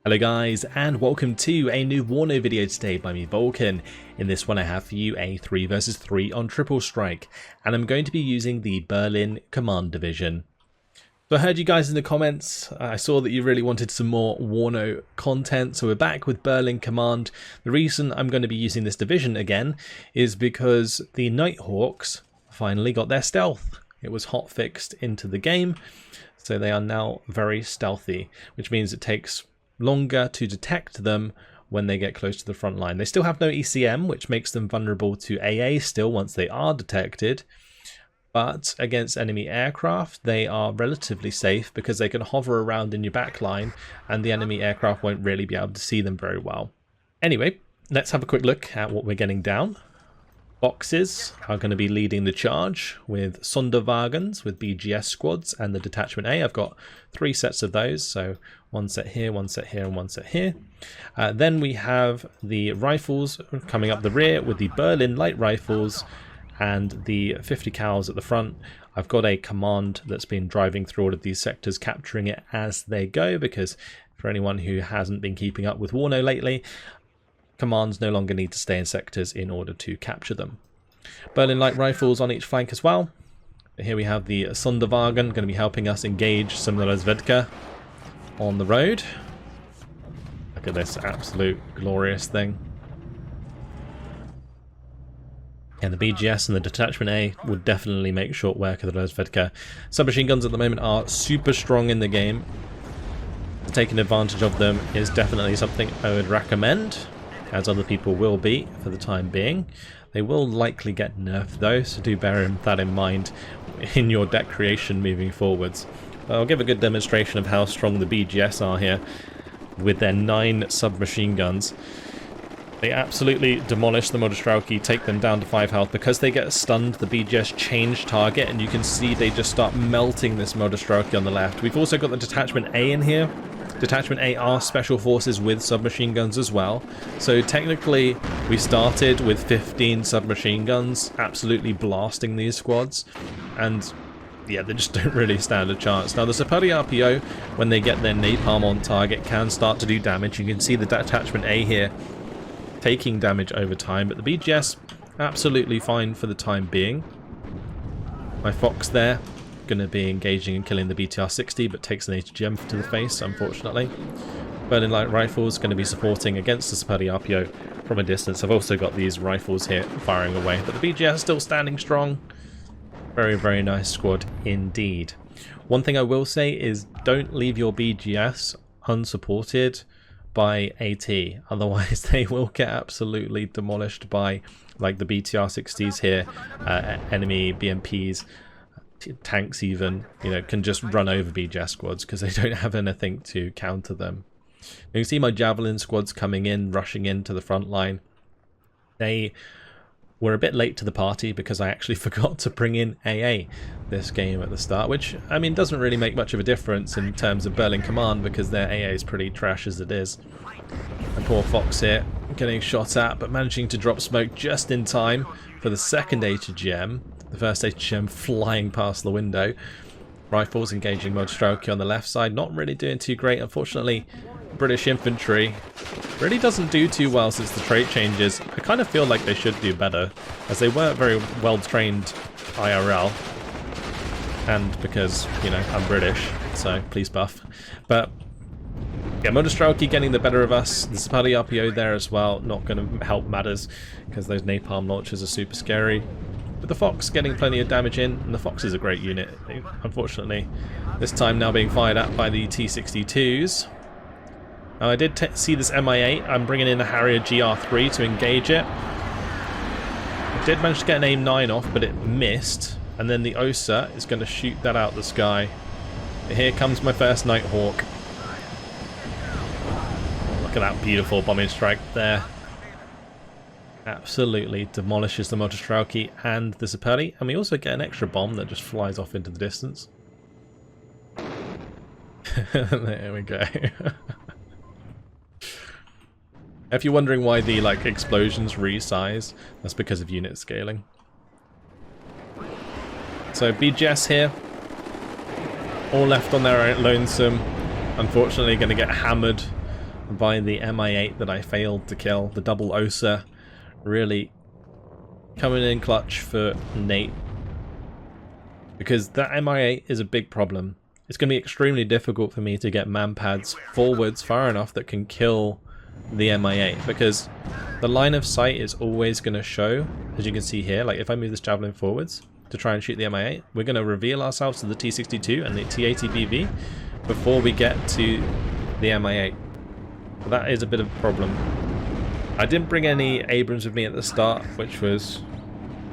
Hello guys, and welcome to a new WARNO video today by me, Vulcan. In this one I have for you a 3 versus 3 on triple strike, and I'm going to be using the Berlin Command Division. So I heard you guys in the comments, I saw that you really wanted some more WARNO content, so we're back with Berlin Command. The reason I'm going to be using this division again is because the Nighthawks finally got their stealth. It was hotfixed into the game, so they are now very stealthy, which means it takes longer to detect them when they get close to the front line. They still have no ECM, which makes them vulnerable to AA still once they are detected, but against enemy aircraft they are relatively safe because they can hover around in your back line and the enemy aircraft won't really be able to see them very well. Anyway, let's have a quick look at what we're getting down. Boxes are going to be leading the charge with Sonderwagens with BGS squads and the detachment A. I've got 3 sets of those, so one set here, one set here, and one set here. Then we have the rifles coming up the rear with the Berlin light rifles and the 50 cals at the front. I've got a command that's been driving through all of these sectors, capturing it as they go, because for anyone who hasn't been keeping up with WARNO lately, commands no longer need to stay in sectors in order to capture them. Berlin light rifles on each flank as well. Here we have the Sonderwagen going to be helping us engage some of those Vodka on the road. Look at this absolute glorious thing. And the BGS and the detachment A would definitely make short work of those Vodka. Submachine guns at the moment are super strong in the game. Taking advantage of them is definitely something I would recommend, as other people will be for the time being. They will likely get nerfed though, so do bear that in mind in your deck creation moving forwards. I'll give a good demonstration of how strong the BGS are here with their 9 submachine guns. They absolutely demolish the Motorstrauki, take them down to 5 health. Because they get stunned, the BGS change target, and you can see they just start melting this Motorstrauki on the left. We've also got the Detachment A in here. Detachment A are special forces with submachine guns as well. So technically we started with 15 submachine guns absolutely blasting these squads, and yeah, they just don't really stand a chance. Now the Superi RPO, when they get their napalm on target, can start to do damage. You can see the Detachment A here taking damage over time, but the BGS absolutely fine for the time being. My Fox there going to be engaging and killing the BTR-60, but takes an HGM to the face, unfortunately. Berlin light rifles going to be supporting against the Superi RPO from a distance. I've also got these rifles here firing away, but the BGS still standing strong. Very, very nice squad indeed. One thing I will say is don't leave your BGS unsupported by AT, otherwise they will get absolutely demolished by like the BTR-60s here, enemy BMPs, tanks even, you know, can just run over BGS squads because they don't have anything to counter them. You can see my Javelin squads coming in, rushing into the front line. They were a bit late to the party because I actually forgot to bring in AA this game at the start, which, I mean, doesn't really make much of a difference in terms of Berlin Command because their AA is pretty trash as it is. And poor Fox here getting shot at, but managing to drop smoke just in time for the second HGM. The first HGM flying past the window. Rifles engaging Motorstrauki on the left side, not really doing too great. Unfortunately, British infantry really doesn't do too well since the trait changes. I kind of feel like they should do better, as they weren't very well trained IRL. And because, you know, I'm British, so please buff. But yeah, Motorstrauki getting the better of us. The Superi RPO there as well, not going to help matters because those napalm launchers are super scary. But the Fox getting plenty of damage in, and the Fox is a great unit. Unfortunately, this time now being fired at by the T-62s. Now I did see this MI8. I'm bringing in a Harrier GR3 to engage it. I did manage to get an AIM-9 off, but it missed. And then the OSA is going to shoot that out the sky. But here comes my first Nighthawk. Look at that beautiful bombing strike there. Absolutely demolishes the Motorstrauki and the Superi, and we also get an extra bomb that just flies off into the distance. There we go. If you're wondering why the explosions resize, that's because of unit scaling. So BGS here, all left on their own lonesome. Unfortunately, going to get hammered by the MI8 that I failed to kill. The double OSA really coming in clutch for Nate, because that MI8 is a big problem. It's going to be extremely difficult for me to get man-pads forwards far enough that can kill the MI8, because the line of sight is always going to show, as you can see here, like if I move this javelin forwards to try and shoot the MI8, we're going to reveal ourselves to the T62 and the T80BV before we get to the MI8. That is a bit of a problem. I didn't bring any Abrams with me at the start, which was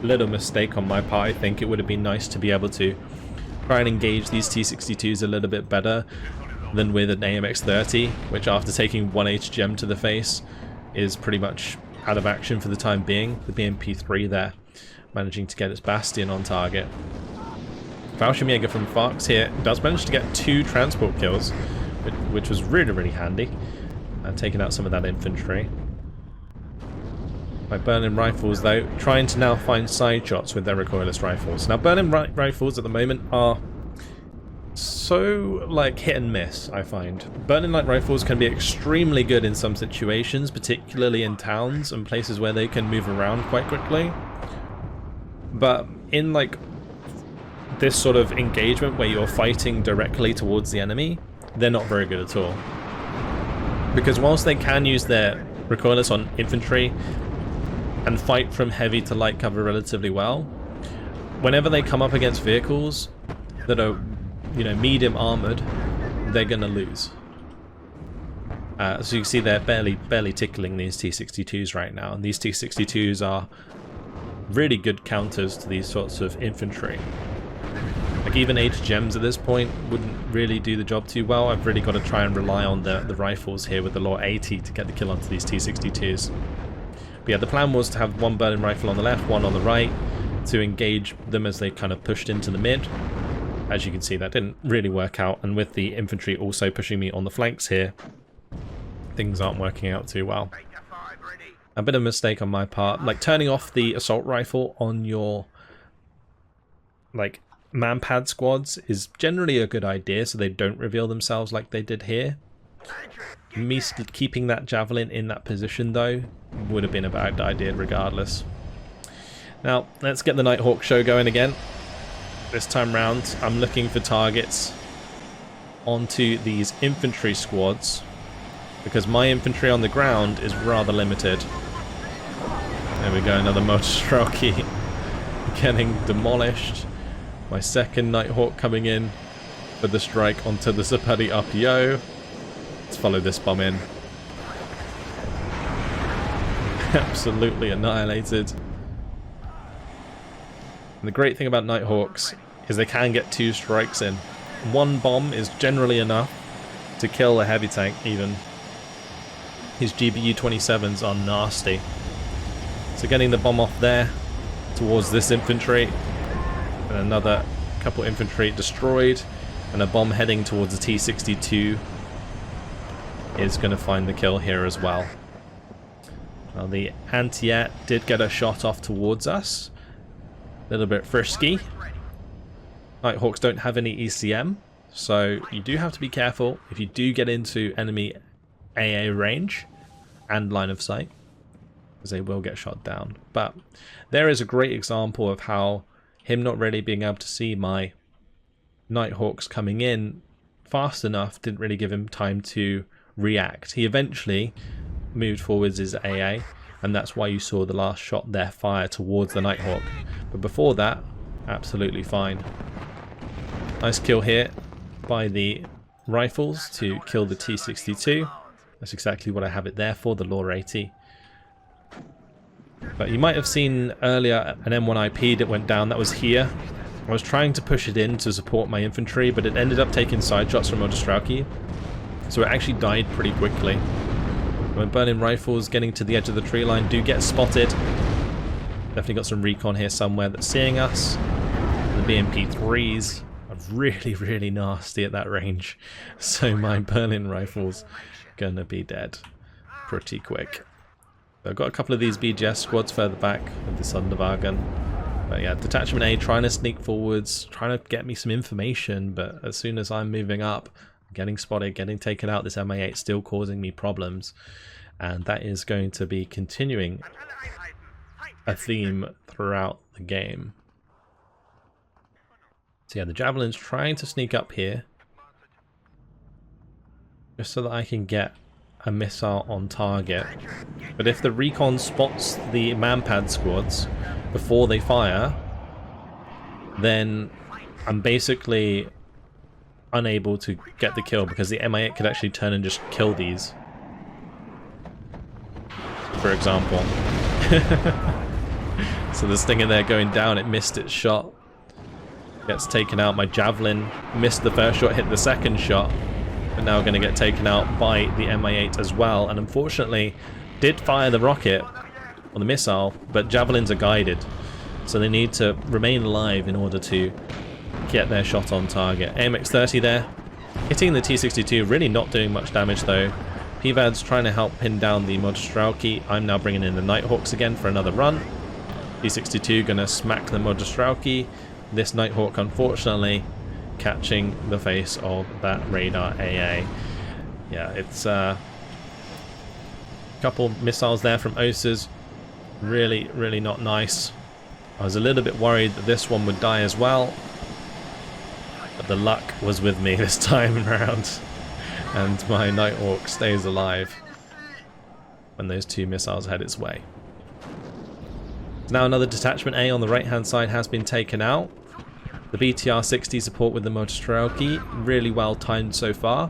a little mistake on my part. I think it would have been nice to be able to try and engage these T62s a little bit better than with an AMX-30, which after taking 1 HGM to the face is pretty much out of action for the time being. The BMP-3 there managing to get its Bastion on target. Fallschirmjäger from Fox here does manage to get 2 transport kills, which was really, really handy. Taking out some of that infantry. My Berlin rifles, though, trying to now find side shots with their recoilless rifles. Now, Berlin rifles at the moment are so, like, hit and miss, I find. Berlin light rifles can be extremely good in some situations, particularly in towns and places where they can move around quite quickly. But in, like, this sort of engagement where you're fighting directly towards the enemy, they're not very good at all. Because whilst they can use their recoilless on infantry and fight from heavy to light cover relatively well, whenever they come up against vehicles that are, you know, medium armored, they're gonna lose. So you can see they're barely tickling these T62s right now, and these T62s are really good counters to these sorts of infantry. Like even HGMs at this point wouldn't really do the job too well. I've really got to try and rely on the rifles here with the Law 80 to get the kill onto these T62s. But yeah, the plan was to have 1 Berlin rifle on the left, 1 on the right, to engage them as they kind of pushed into the mid. As you can see, that didn't really work out, and with the infantry also pushing me on the flanks here, things aren't working out too well. A bit of a mistake on my part, like turning off the assault rifle on your, like, man-pad squads is generally a good idea so they don't reveal themselves like they did here. Me keeping that javelin in that position, though, would have been a bad idea regardless. Now, let's get the Nighthawk show going again. This time round, I'm looking for targets onto these infantry squads, because my infantry on the ground is rather limited. There we go, another motor strelky getting demolished. My second Nighthawk coming in for the strike onto the Zapati RPO. Let's follow this bomb in. Absolutely annihilated. And the great thing about Nighthawks is they can get 2 strikes in. 1 bomb is generally enough to kill a heavy tank even. His GBU-27s are nasty. So getting the bomb off there towards this infantry, and another couple infantry destroyed, and a bomb heading towards the T62 is going to find the kill here as well. Well, the anti-air did get a shot off towards us. A little bit frisky. Nighthawks don't have any ECM, so you do have to be careful if you do get into enemy AA range and line of sight, because they will get shot down. But there is a great example of how him not really being able to see my Nighthawks coming in fast enough didn't really give him time to react. He eventually moved forwards his AA, and that's why you saw the last shot there fire towards the Nighthawk. But before that, absolutely fine. Nice kill here by the rifles to kill the T62. That's exactly what I have it there for, the Law 80. But you might have seen earlier an M1IP that went down. That was here. I was trying to push it in to support my infantry, but it ended up taking side shots from Motorstrauki, so it actually died pretty quickly. When Berlin rifles getting to the edge of the tree line do get spotted. Definitely got some recon here somewhere that's seeing us. The BMP-3s are really, really nasty at that range, so my Berlin rifles gonna be dead pretty quick. I've got a couple of these BGS squads further back with the Sonderwagen. But yeah, Detachment A trying to sneak forwards, trying to get me some information, but as soon as I'm moving up, getting spotted, getting taken out. This MA8 still causing me problems, and that is going to be continuing a theme throughout the game. So yeah, the Javelin's trying to sneak up here just so that I can get a missile on target. But if the recon spots the manpad squads before they fire, then I'm basically unable to get the kill, because the MI8 could actually turn and just kill these, for example. So this thing in there going down, it missed its shot, gets taken out. My Javelin missed the first shot, hit the second shot, but now going to get taken out by the MI8 as well. And unfortunately did fire the rocket or the missile, but Javelins are guided, so they need to remain alive in order to get their shot on target. AMX-30 there, hitting the T-62, really not doing much damage though. PVAD's trying to help pin down the Mojostrauki. I'm now bringing in the Nighthawks again for another run. T-62 gonna smack the Mojostrauki. This Nighthawk unfortunately catching the face of that radar AA. Yeah, it's a couple missiles there from OSAs. Really not nice. I was a little bit worried that this one would die as well, but the luck was with me this time around, and my Nighthawk stays alive when those two missiles head its way. Now another detachment A on the right hand side has been taken out. The BTR-60 support with the Mojostrauki, really well timed so far.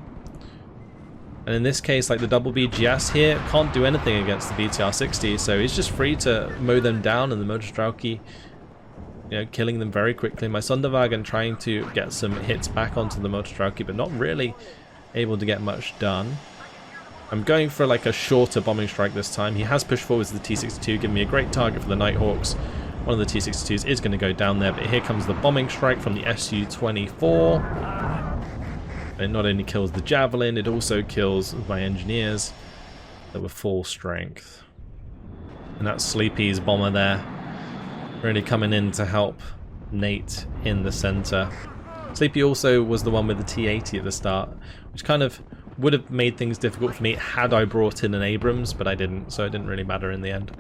And in this case, like the double BGS here, can't do anything against the BTR-60, so he's just free to mow them down, and the Mojostrauki, you know, killing them very quickly. My Sonderwagen trying to get some hits back onto the Mojostrauki, but not really able to get much done. I'm going for like a shorter bombing strike this time. He has pushed forwards the T-62, giving me a great target for the Nighthawks. One of the T-62s is going to go down there, but here comes the bombing strike from the Su-24. It not only kills the Javelin, it also kills my engineers that were full strength. And that's Sleepy's bomber there, really coming in to help Nate in the center. Sleepy also was the one with the T-80 at the start, which kind of would have made things difficult for me had I brought in an Abrams, but I didn't, so it didn't really matter in the end.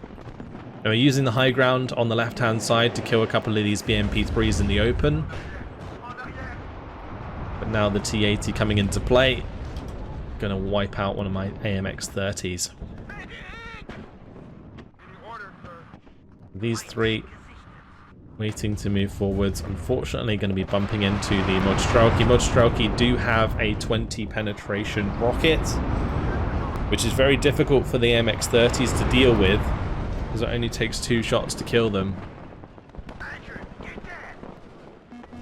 Now we're using the high ground on the left-hand side to kill a couple of these BMP-3s in the open. But now the T-80 coming into play, going to wipe out one of my AMX-30s. These three waiting to move forwards, unfortunately going to be bumping into the Mojostrauki. Mojostrauki do have a 20 penetration rocket, which is very difficult for the AMX-30s to deal with, because it only takes 2 shots to kill them.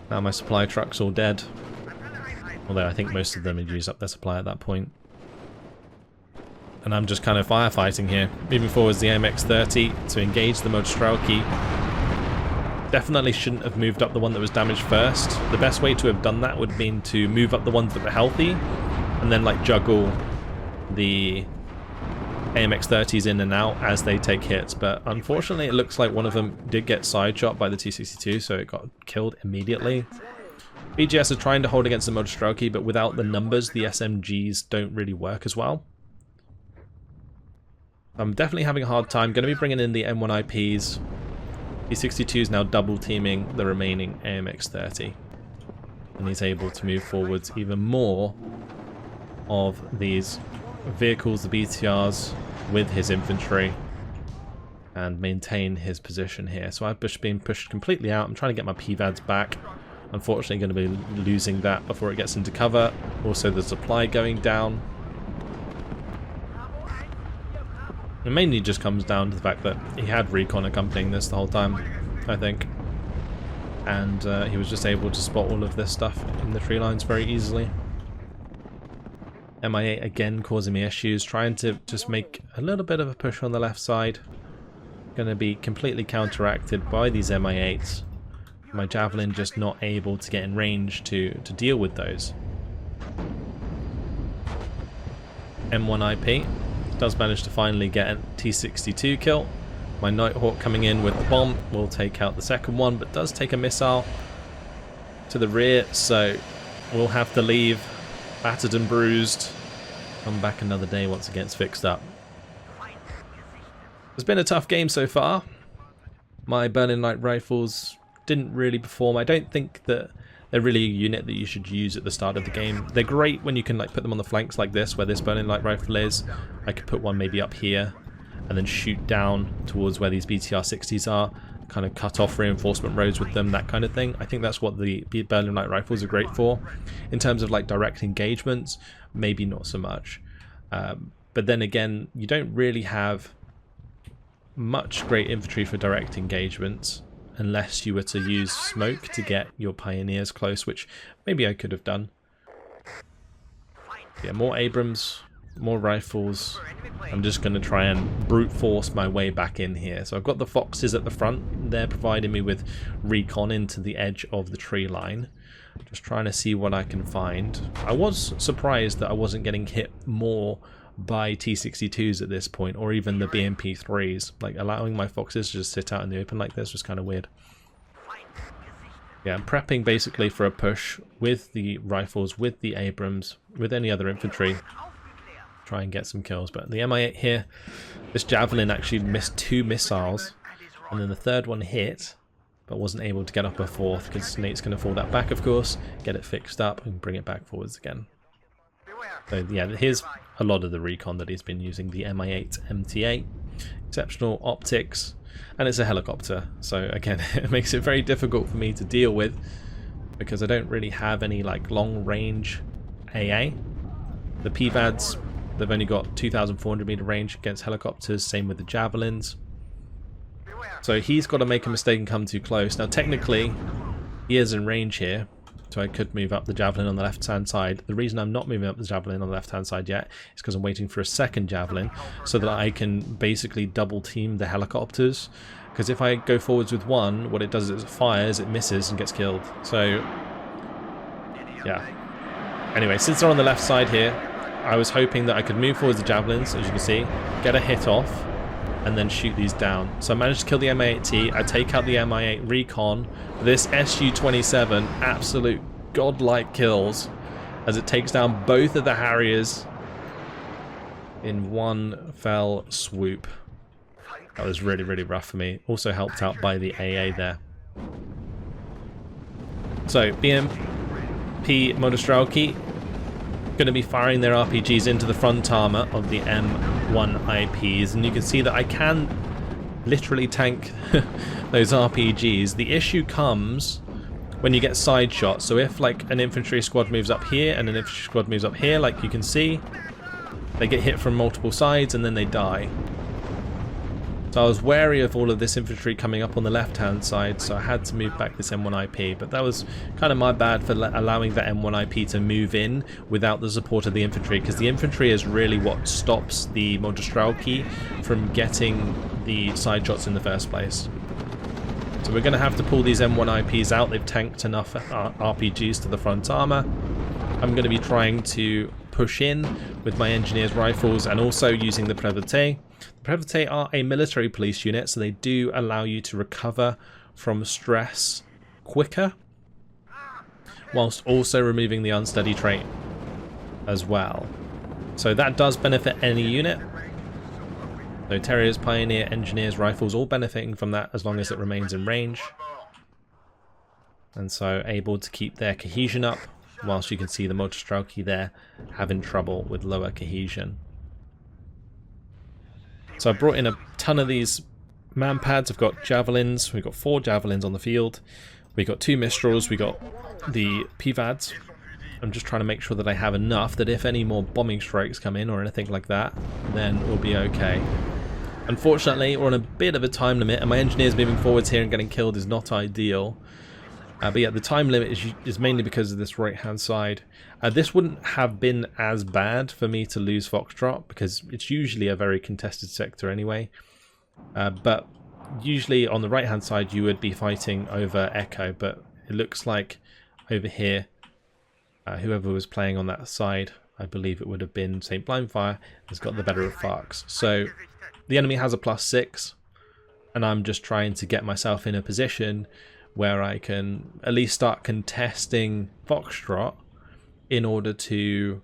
Now my supply truck's all dead, although I think most of them had used up their supply at that point. And I'm just kind of firefighting here. Moving forwards the AMX-30 to engage the Mojostrauki. Definitely shouldn't have moved up the one that was damaged first. The best way to have done that would have been to move up the ones that were healthy, and then like juggle the AMX-30s in and out as they take hits. But unfortunately it looks like one of them did get side shot by the T-62, so it got killed immediately. BGS are trying to hold against the Mojostrauki, but without the numbers the SMGs don't really work as well. I'm definitely having a hard time. Going to be bringing in the M1 IPs. T-62 is now double teaming the remaining AMX-30, and he's able to move forwards even more of these vehicles, the BTRs, with his infantry and maintain his position here. So I've been pushed completely out. I'm trying to get my PVADs back. Unfortunately going to be losing that before it gets into cover. Also the supply going down. It mainly just comes down to the fact that he had recon accompanying this the whole time, I think. And he was just able to spot all of this stuff in the tree lines very easily. MI8 again causing me issues, trying to just make a little bit of a push on the left side. Going to be completely counteracted by these MI8s. My Javelin just not able to get in range to deal with those. M1 IP does manage to finally get a T-62 kill. My Nighthawk coming in with the bomb will take out the second one, but does take a missile to the rear, so we'll have to leave battered and bruised. Come back another day once it gets fixed up. It's been a tough game so far. My Berlin Light Rifles didn't really perform. I don't think that they're really a unit that you should use at the start of the game. They're great when you can like put them on the flanks like this, where this Berlin Light Rifle is. I could put one maybe up here and then shoot down towards where these BTR-60s are, kind of cut off reinforcement roads with them, that kind of thing. I think that's what the Berlin Light Rifles are great for. In terms of like direct engagements, maybe not so much. But then again, you don't really have much great infantry for direct engagements unless you were to use smoke to get your pioneers close, which maybe I could have done. Yeah, more Abrams, more rifles. I'm just going to try and brute force my way back in here. So I've got the Foxes at the front. They're providing me with recon into the edge of the tree line. Just trying to see what I can find. I was surprised that I wasn't getting hit more by T-62s at this point, or even the BMP-3s. Like, allowing my Foxes to just sit out in the open like this was kind of weird. Yeah, I'm prepping basically for a push with the rifles, with the Abrams, with any other infantry. Try and get some kills. But the Mi-8 here, this Javelin actually missed 2 missiles, and then the third one hit, but wasn't able to get up a fourth, because Nate's going to fall that back, of course, get it fixed up, and bring it back forwards again. So yeah, here's a lot of the recon that he's been using. The Mi-8 MTA, exceptional optics, and it's a helicopter. So again, it makes it very difficult for me to deal with, because I don't really have any like long range AA. The PVADs, they've only got 2,400 meter range against helicopters, same with the Javelins. So he's got to make a mistake and come too close. Now technically, he is in range here, so I could move up the Javelin on the left-hand side. The reason I'm not moving up the Javelin on the left-hand side yet is because I'm waiting for a second Javelin so that I can basically double-team the helicopters. Because if I go forwards with one, what it does is it fires, it misses, and gets killed. So, yeah. Anyway, since they're on the left side here, I was hoping that I could move forwards the Javelins, as you can see, get a hit off, and then shoot these down. So I managed to kill the Mi-8T, I take out the Mi-8 Recon. This Su-27, absolute godlike kills, as it takes down both of the Harriers in one fell swoop. That was really, really rough for me. Also helped out by the AA there. So, BMP Motostrelki going to be firing their RPGs into the front armor of the M1 IPs, and you can see that I can literally tank those RPGs. The issue comes when you get side shots. So if like an infantry squad moves up here and an infantry squad moves up here, like you can see, they get hit from multiple sides and then they die. So I was wary of all of this infantry coming up on the left-hand side, so I had to move back this M1 IP, but that was kind of my bad for allowing that M1 IP to move in without the support of the infantry, because the infantry is really what stops the Motostrelki from getting the side shots in the first place. So we're going to have to pull these M1 IPs out. They've tanked enough RPGs to the front armor. I'm going to be trying to push in with my engineers rifles and also using the Prevete. The Prevete are a military police unit, so they do allow you to recover from stress quicker, whilst also removing the unsteady trait as well. So that does benefit any unit. So Terriers, Pioneer, Engineers, Rifles, all benefiting from that as long as it remains in range. And so able to keep their cohesion up, whilst you can see the Motostrelki there having trouble with lower cohesion. So I brought in a ton of these man pads. I've got Javelins. We've got 4 Javelins on the field. We've got 2 Mistrals. We've got the PVADs. I'm just trying to make sure that I have enough that if any more bombing strikes come in or anything like that, then we'll be okay. Unfortunately, we're on a bit of a time limit, and my engineers moving forwards here and getting killed is not ideal. But yeah, the time limit is mainly because of this right-hand side. This wouldn't have been as bad for me to lose Foxtrot, because it's usually a very contested sector anyway. But usually on the right-hand side you would be fighting over Echo, but it looks like over here, whoever was playing on that side, I believe it would have been St. Blindfire, has got the better of Fox. So the enemy has a +6, and I'm just trying to get myself in a position where I can at least start contesting Foxtrot in order to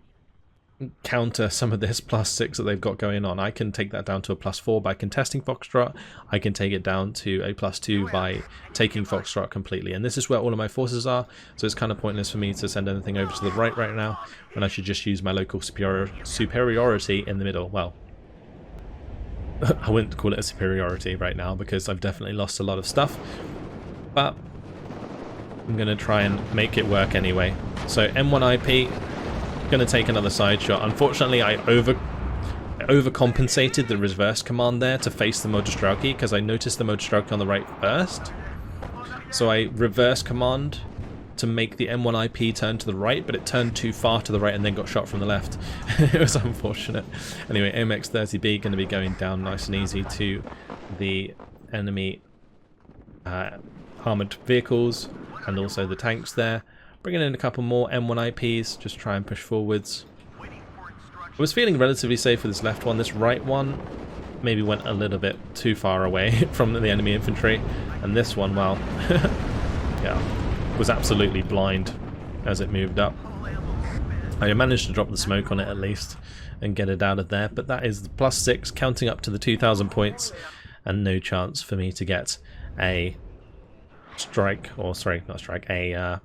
counter some of this +6 that they've got going on. I can take that down to a +4 by contesting Foxtrot. I can take it down to a +2 by taking Foxtrot completely. And this is where all of my forces are, so it's kind of pointless for me to send anything over to the right now, when I should just use my local superiority in the middle. Well, I wouldn't call it a superiority right now because I've definitely lost a lot of stuff, but I'm going to try and make it work anyway. So M1IP, going to take another side shot. Unfortunately, I overcompensated the reverse command there to face the Motorstrauki because I noticed the Motorstrauki on the right first. So I reverse command to make the M1IP turn to the right, but it turned too far to the right and then got shot from the left. It was unfortunate. Anyway, AMX-30B going to be going down nice and easy to the enemy armoured vehicles and also the tanks there. Bringing in a couple more M1IPs, just try and push forwards. I was feeling relatively safe with this left one. This right one maybe went a little bit too far away from the enemy infantry. And this one, well, yeah, was absolutely blind as it moved up. I managed to drop the smoke on it at least and get it out of there. But that is the +6, counting up to the 2,000 points. And no chance for me to get a strike, or sorry, not strike, a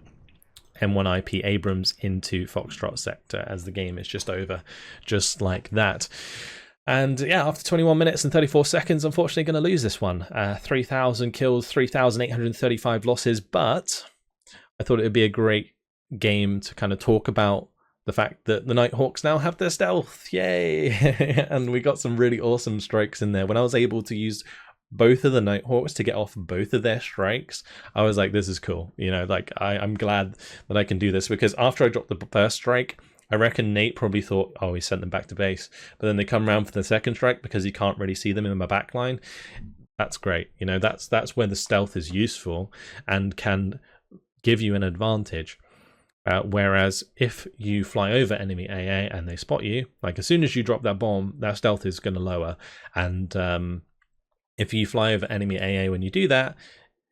M1IP Abrams into Foxtrot sector, as the game is just over, just like that. And yeah, after 21 minutes and 34 seconds, unfortunately going to lose this one. 3,000 kills, 3,835 losses, but I thought it would be a great game to kind of talk about the fact that the Nighthawks now have their stealth, yay! And we got some really awesome strikes in there. When I was able to use both of the Nighthawks to get off both of their strikes, I was like, this is cool. You know, like I'm glad that I can do this, because after I dropped the first strike, I reckon Nate probably thought, oh, he sent them back to base. But then they come around for the second strike because he can't really see them in my back line. That's great. You know, that's where the stealth is useful and can give you an advantage. Whereas if you fly over enemy AA and they spot you, like as soon as you drop that bomb, that stealth is going to lower. And if you fly over enemy AA when you do that,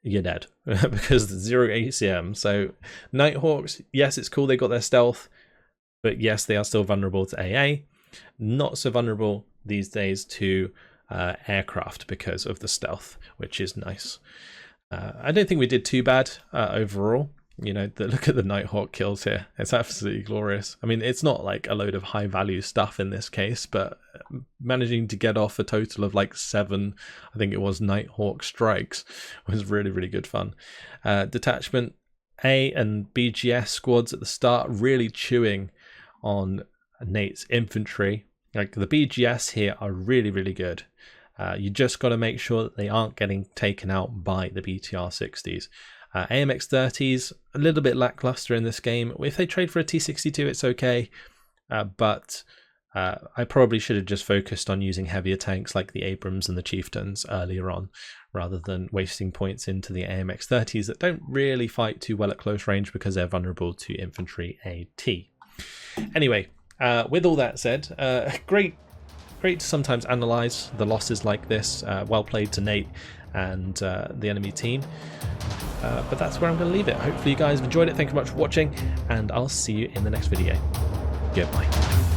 you're dead because there's 0 ACM. So Nighthawks, yes, it's cool they got their stealth, but yes, they are still vulnerable to AA. Not so vulnerable these days to aircraft because of the stealth, which is nice. I don't think we did too bad overall. You know, look at the Nighthawk kills here. It's absolutely glorious. I mean, it's not like a load of high value stuff in this case, but managing to get off a total of like 7, I think it was, Nighthawk strikes was really, really good fun. Detachment A and BGS squads at the start really chewing on Nate's infantry. Like the BGS here are really, really good. You just got to make sure that they aren't getting taken out by the BTR-60s. AMX-30s, a little bit lackluster in this game. If they trade for a T-62, it's okay, but I probably should have just focused on using heavier tanks like the Abrams and the Chieftains earlier on, rather than wasting points into the AMX-30s that don't really fight too well at close range because they're vulnerable to infantry AT. Anyway, with all that said, great to sometimes analyze the losses like this. Well played to Nate and the enemy team. But that's where I'm going to leave it. Hopefully you guys have enjoyed it. Thank you very much for watching, and I'll see you in the next video. Goodbye.